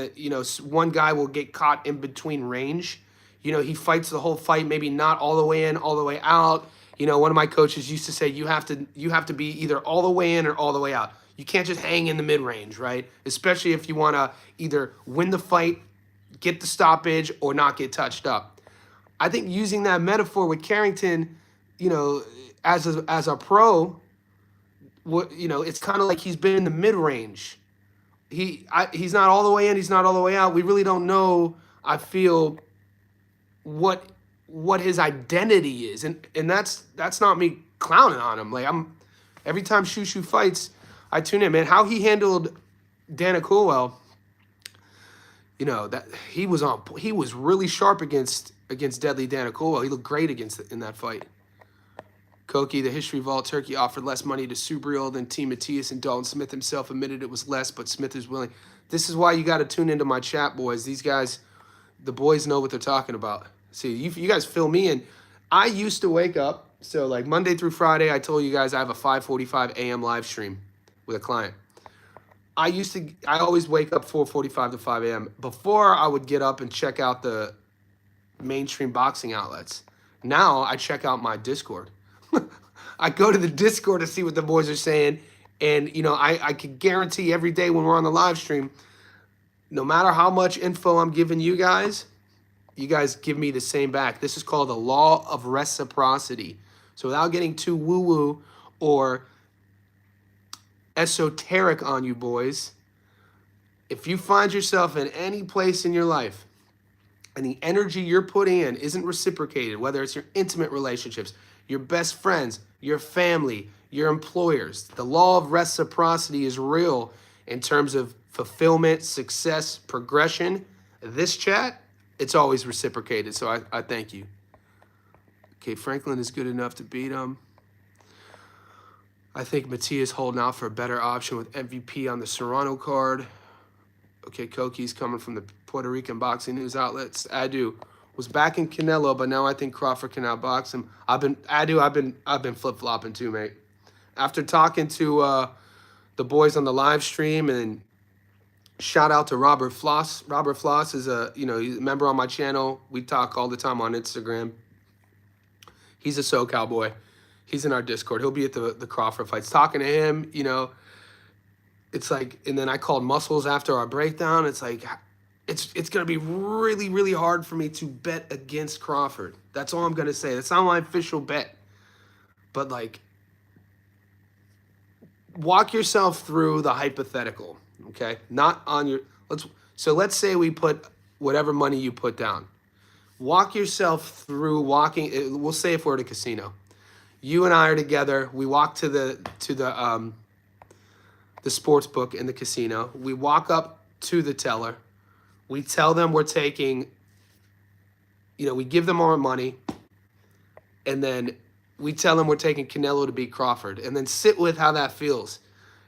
one guy will get caught in between range. You know, he fights the whole fight, maybe not all the way in, all the way out. You know, one of my coaches used to say you have to be either all the way in or all the way out. You can't just hang in the mid-range, right? Especially if you want to either win the fight, get the stoppage, or not get touched up. I think using that metaphor with Carrington, you know, as a pro, it's kind of like he's been in the mid-range. He's not all the way in, he's not all the way out. We really don't know, I feel, what his identity is. And that's not me clowning on him. Like every time Shushu fights, I tune in, man. How he handled Dana Coolwell, you know, that he was really sharp against Deadly Dana Coolwell. He looked great in that fight. Koki, the History Vault, Turkey offered less money to Subriel than T. Matias, and Dalton Smith himself admitted it was less, but Smith is willing. This is why you got to tune into my chat, boys. These guys, the boys know what they're talking about. See, you guys fill me in. I used to wake up, so like Monday through Friday, I told you guys I have a 5:45 a.m. live stream with a client. I always wake up 4:45 to 5 a.m. Before I would get up and check out the mainstream boxing outlets. Now I check out my Discord. I go to the Discord to see what the boys are saying. And, you know, I can guarantee every day when we're on the live stream, no matter how much info I'm giving you guys give me the same back. This is called the law of reciprocity. So without getting too woo-woo or esoteric on you boys, If you find yourself in any place in your life and the energy you're putting in isn't reciprocated, whether it's your intimate relationships, your best friends, your family, your employers, the law of reciprocity is real in terms of fulfillment, success, progression. This chat, it's always reciprocated. So I thank you. Okay, Franklin is good enough to beat him. I think Matias holding out for a better option with MVP on the Serrano card. Okay, Koki's coming from the Puerto Rican boxing news outlets. Adu was backing Canelo, but now I think Crawford can outbox him. I've been flip-flopping too, mate. After talking to the boys on the live stream, and shout out to Robert Floss. Robert Floss is he's a member on my channel. We talk all the time on Instagram. He's a SoCal boy. He's in our Discord. He'll be at the Crawford fights. Talking to him, it's like, and then I called Muscles after our breakdown. It's like, it's going to be really, really hard for me to bet against Crawford. That's all I'm going to say. That's not my official bet. But, like, walk yourself through the hypothetical, okay? Not on your, let's say we put whatever money you put down. Walk yourself through walking, we'll say if we're at a casino. You and I are together. We walk to the sports book in the casino. We walk up to the teller. We tell them we're taking, we give them our money, and then we tell them we're taking Canelo to beat Crawford, and then sit with how that feels.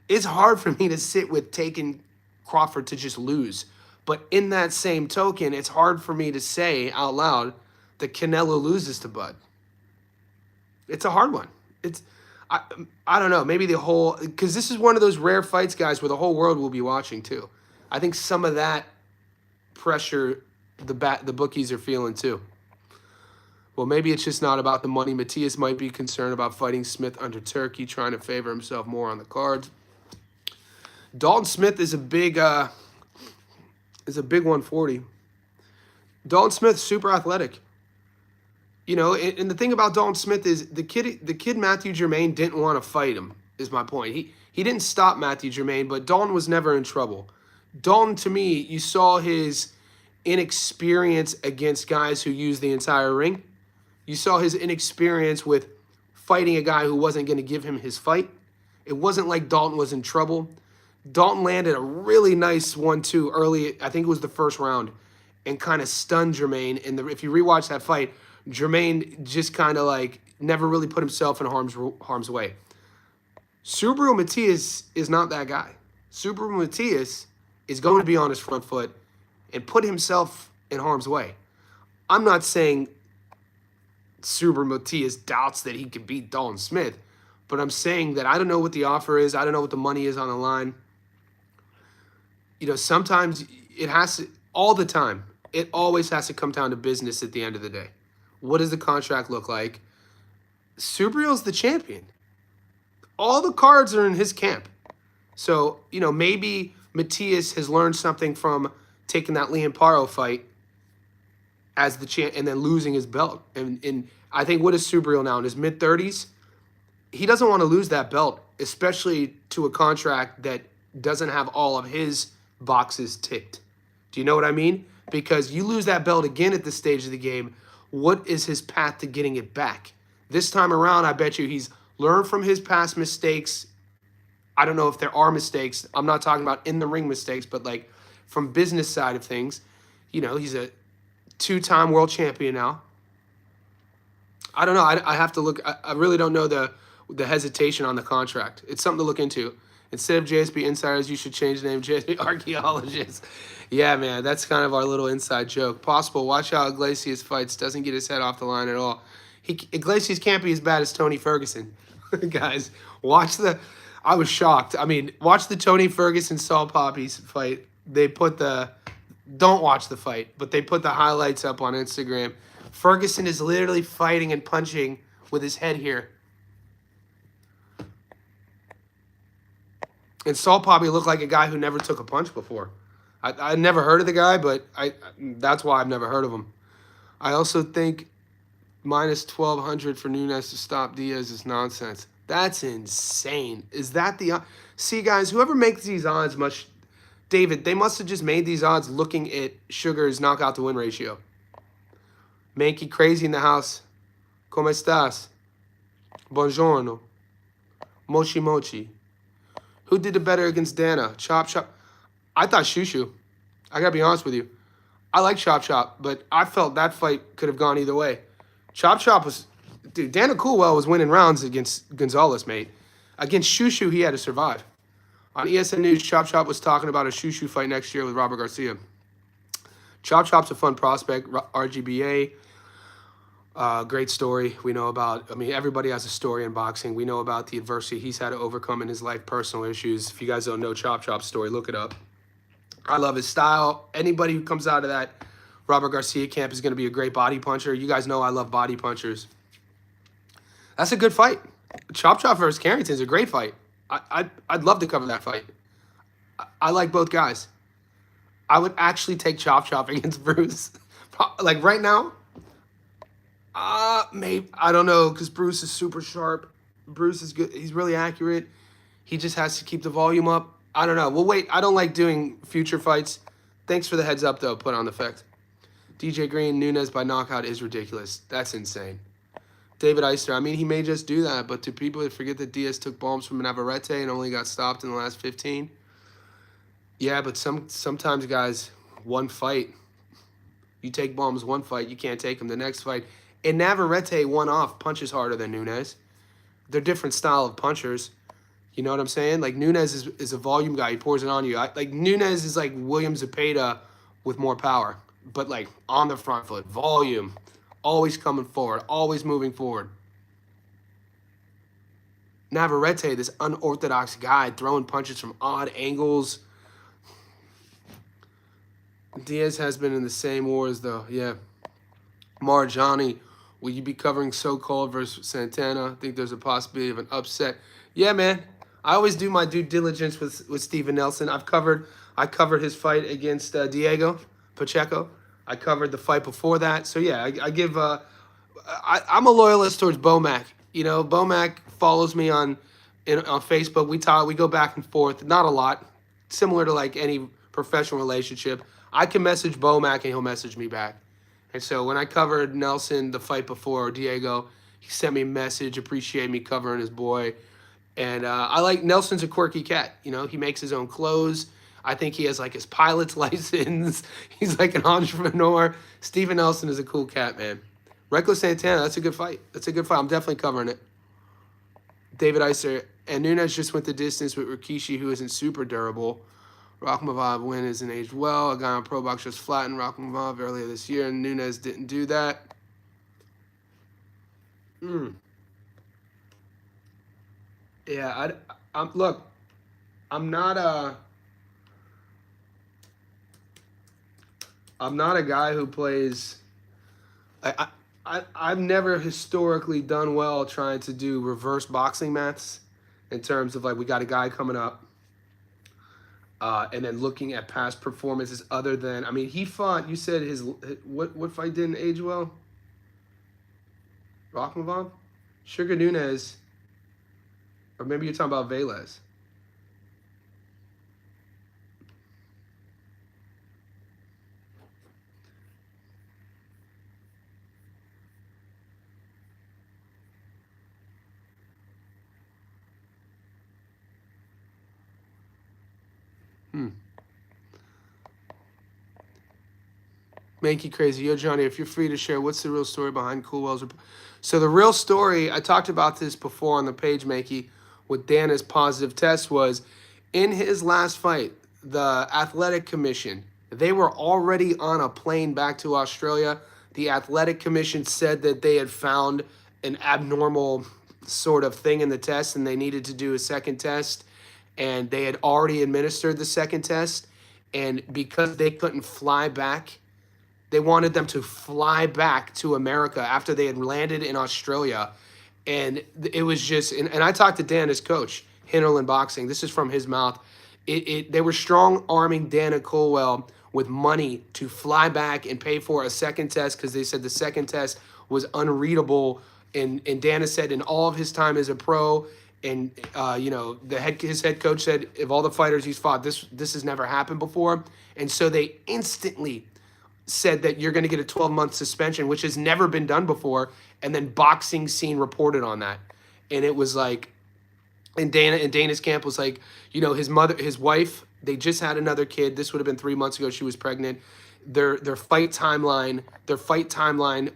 It's hard for me to sit with taking Crawford to just lose. But in that same token, it's hard for me to say out loud that Canelo loses to Bud. It's a hard one. I don't know, maybe because this is one of those rare fights, guys, where the whole world will be watching too. I think some of that pressure the bookies are feeling too. Well, maybe it's just not about the money. Matias might be concerned about fighting Smith under Turkey, trying to favor himself more on the cards. Dalton Smith is a big 140. Dalton Smith, super athletic. And the thing about Dalton Smith is the kid Matthew Germain didn't want to fight him, is my point. He didn't stop Matthew Germain, but Dalton was never in trouble. Dalton, to me, you saw his inexperience against guys who use the entire ring. You saw his inexperience with fighting a guy who wasn't going to give him his fight. It wasn't like Dalton was in trouble. Dalton landed a really nice 1-2 early, I think it was the first round, and kind of stunned Germain. And if you rewatch that fight, Germain just kind of like never really put himself in harm's way. Subaru Matias is not that guy. Subaru Matias is going to be on his front foot and put himself in harm's way. I'm not saying Subaru Matias doubts that he can beat Dalton Smith, but I'm saying that I don't know what the offer is. I don't know what the money is on the line. Sometimes it has to, all the time, it always has to come down to business at the end of the day. What does the contract look like? Subaru's the champion. All the cards are in his camp. So, maybe Matias has learned something from taking that Liam Paro fight as the champ and then losing his belt. And I think, what is Subaru now, in his mid-30s? He doesn't want to lose that belt, especially to a contract that doesn't have all of his boxes ticked. Do you know what I mean? Because you lose that belt again at this stage of the game, what is his path to getting it back? This time around, I bet you he's learned from his past mistakes. I don't know if there are mistakes. I'm not talking about in-the-ring mistakes, but like from business side of things. He's a 2-time world champion now. I don't know. I have to look. I really don't know the hesitation on the contract. It's something to look into. Instead of JSB Insiders, you should change the name JSB Archaeologists. Yeah, man, that's kind of our little inside joke. Possible, watch how Glacius fights. Doesn't get his head off the line at all. Glacius can't be as bad as Tony Ferguson. Guys, I was shocked. I mean, watch the Tony Ferguson Saul Poppies fight. Don't watch the fight, but they put the highlights up on Instagram. Ferguson is literally fighting and punching with his head here. And Saul Poppy looked like a guy who never took a punch before. I never heard of the guy, but that's why I've never heard of him. I also think minus 1,200 for Nunez to stop Diaz is nonsense. That's insane. Is that the... See, guys, whoever makes these odds David, they must have just made these odds looking at Sugar's knockout to win ratio. Mankey crazy in the house. ¿Cómo estás? Buongiorno. Mochi mochi. Who did the better against Dana? Chop Chop. I thought Shushu. I gotta be honest with you. I like Chop Chop, but I felt that fight could have gone either way. Chop Chop was, dude. Dana Coolwell was winning rounds against Gonzalez, mate. Against Shushu, he had to survive. On ESN News, Chop Chop was talking about a Shushu fight next year with Robert Garcia. Chop Chop's a fun prospect. RGBA. Great story. We know about, I mean, everybody has a story in boxing. We know about the adversity he's had to overcome in his life, personal issues. If you guys don't know Chop Chop's story, look it up. I love his style. Anybody who comes out of that Robert Garcia camp is going to be a great body puncher. You guys know I love body punchers. That's a good fight. Chop Chop versus Carrington's a great fight. I'd love to cover that fight. I like both guys. I would actually take Chop Chop against Bruce. Like right now, maybe, I don't know, because Bruce is super sharp. Bruce is good. He's really accurate. He just has to keep the volume up. I don't know. Well, wait. I don't like doing future fights. Thanks for the heads up, though. Put on effect. DJ Green, Nunez by knockout is ridiculous. That's insane. David Eister, I mean, he may just do that, but to people that forget that Diaz took bombs from Navarrete and only got stopped in the last 15, yeah, but sometimes, guys, one fight, you take bombs one fight, you can't take them the next fight. And Navarrete one-off punches harder than Nunez. They're different style of punchers. You know what I'm saying? Like, Nunez is a volume guy. He pours it on you. Like, Nunez is like William Zepeda with more power, but, like, on the front foot. Volume. Always coming forward. Always moving forward. Navarrete, this unorthodox guy, throwing punches from odd angles. Diaz has been in the same wars, though. Yeah. Marjani, will you be covering so-called versus Santana? I think there's a possibility of an upset. Yeah, man. I always do my due diligence with Steven Nelson. I covered his fight against Diego Pacheco. I covered the fight before that. So, yeah, I'm a loyalist towards Bomac. You know, Bomac follows me on Facebook. We go back and forth. Not a lot. Similar to, like, any professional relationship. I can message Bomac and he'll message me back. And so when I covered Nelson the fight before, Diego, he sent me a message, appreciate me covering his boy. And I like Nelson's a quirky cat. You know, he makes his own clothes. I think he has like his pilot's license. He's like an entrepreneur. Steven Nelson is a cool cat, man. Reckless Santana, that's a good fight. That's a good fight. I'm definitely covering it. David Eiser, and Nunez just went the distance with Rikishi, who isn't super durable. Rakhmonov win isn't aged well. A guy on Pro Box just flattened Rakhmonov earlier this year, and Nunez didn't do that. Yeah, look, I'm not a guy who plays. I've never historically done well trying to do reverse boxing maths in terms of like we got a guy coming up, and then looking at past performances other than, I mean, he fought. You said what fight didn't age well? Rakhmonov, Sugar Nunez, or maybe you're talking about Velez. Mankey crazy. Yo, Johnny, if you're free to share, what's the real story behind Coolwell's? So the real story, I talked about this before on the page, Mankey, with Dana's positive test, was in his last fight, the Athletic Commission, they were already on a plane back to Australia. The Athletic Commission said that they had found an abnormal sort of thing in the test and they needed to do a second test. And they had already administered the second test. And because they couldn't fly back, they wanted them to fly back to America after they had landed in Australia. And it was just, and I talked to Dan, his coach, Hinterland Boxing. This is from his mouth. They were strong-arming Dana Coolwell with money to fly back and pay for a second test because they said the second test was unreadable. And Dana said in all of his time as a pro And you know, his head coach said of all the fighters he's fought, this has never happened before. And so they instantly said that you're going to get a 12-month suspension, which has never been done before. And then Boxing Scene reported on that, and it was like, and Dana's camp was like, you know, his wife, they just had another kid. This would have been 3 months ago. She was pregnant. Their fight timeline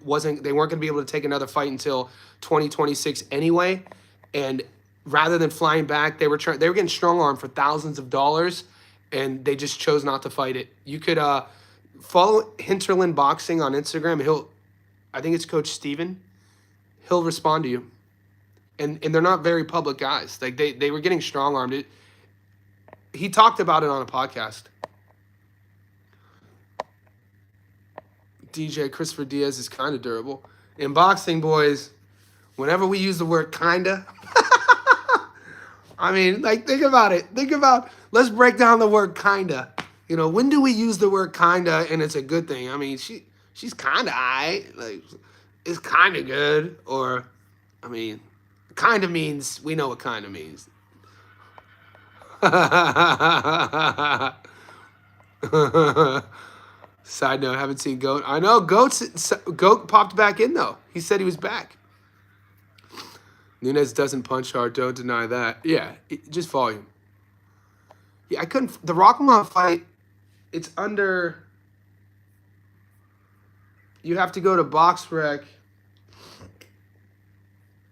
wasn't. They weren't going to be able to take another fight until 2026 anyway. And rather than flying back, they were getting strong armed for thousands of dollars, and they just chose not to fight it. You could follow Hinterland Boxing on Instagram. I think it's Coach Steven. He'll respond to you. And they're not very public guys. Like they were getting strong armed. He talked about it on a podcast. DJ Christopher Diaz is kind of durable. In boxing, boys, whenever we use the word kinda, I mean, like, think about it. Let's break down the word kinda. You know, when do we use the word kinda and it's a good thing? I mean, she's kinda aight. Like, it's kinda good. Or, I mean, kinda means, we know what kinda means. Side note, haven't seen Goat. I know, Goat popped back in, though. He said he was back. Nunez doesn't punch hard. Don't deny that. Yeah, just volume. Yeah, I couldn't. The Rockmont fight, it's under. You have to go to BoxRec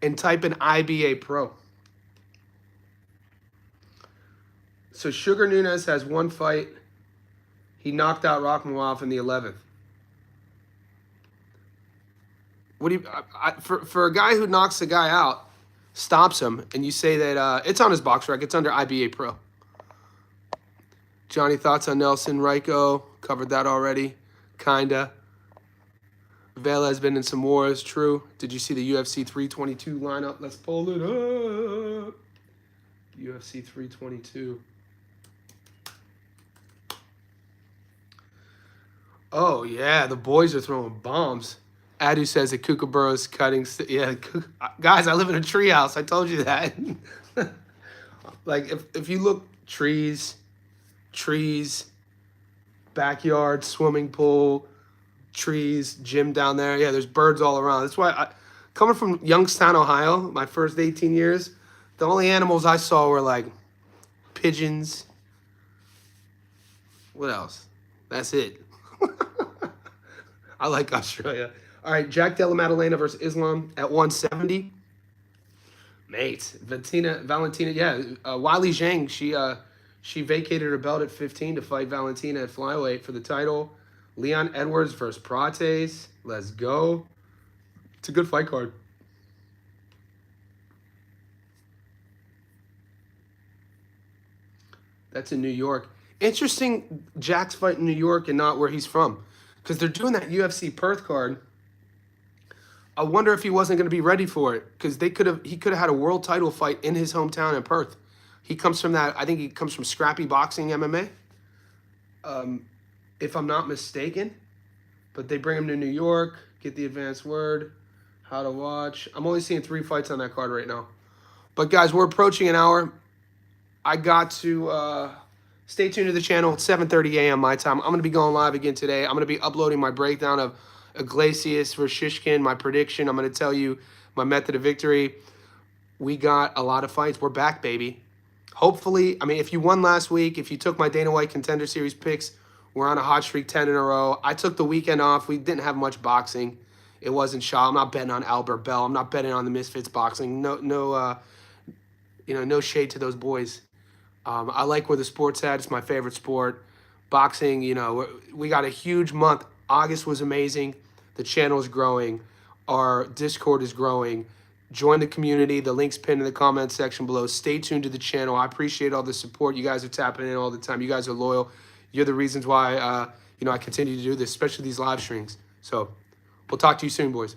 and type in IBA Pro. So Sugar Nunez has one fight. He knocked out Rockmont in the 11th. What do you for a guy who knocks a guy out, stops him, and you say that it's on his BoxRec, it's under IBA Pro. Johnny, thoughts on Nelson Ryko? Covered that already, kinda. Vela has been in some wars, true. Did you see the UFC 322 lineup? Let's pull it up. UFC 322. Oh, yeah, the boys are throwing bombs. Adu says that Kookaburra's cutting. Yeah, guys, I live in a treehouse. I told you that. Like, if you look, trees, backyard, swimming pool, trees, gym down there. Yeah, there's birds all around. That's why, coming from Youngstown, Ohio, my first 18 years, the only animals I saw were, like, pigeons. What else? That's it. I like Australia. All right, Jack Della Maddalena versus Islam at 170. Mate, Valentina, yeah. Wiley Zhang, she vacated her belt at 15 to fight Valentina at flyweight for the title. Leon Edwards versus Prates. Let's go. It's a good fight card. That's in New York. Interesting, Jack's fight in New York and not where he's from. Because they're doing that UFC Perth card. I wonder if he wasn't going to be ready for it. Because he could have had a world title fight in his hometown in Perth. He comes from that, I think he comes from Scrappy Boxing MMA. If I'm not mistaken. But they bring him to New York, get the advanced word, how to watch. I'm only seeing 3 fights on that card right now. But guys, we're approaching an hour. I got to stay tuned to the channel. It's 7:30 a.m. my time. I'm going to be going live again today. I'm going to be uploading my breakdown of Glacius versus Shishkin, my prediction. I'm going to tell you my method of victory. We got a lot of fights. We're back, baby. Hopefully, I mean, if you won last week, if you took my Dana White Contender Series picks, we're on a hot streak, 10 in a row. I took the weekend off. We didn't have much boxing. It wasn't Shaw. I'm not betting on Albert Bell. I'm not betting on the Misfits boxing. No shade to those boys. I like where the sport's at. It's my favorite sport. Boxing, we got a huge month. August was amazing. The channel is growing. Our Discord is growing. Join the community. The link's pinned in the comment section below. Stay tuned to the channel. I appreciate all the support. You guys are tapping in all the time. You guys are loyal. You're the reasons why, I continue to do this, especially these live streams. So we'll talk to you soon, boys.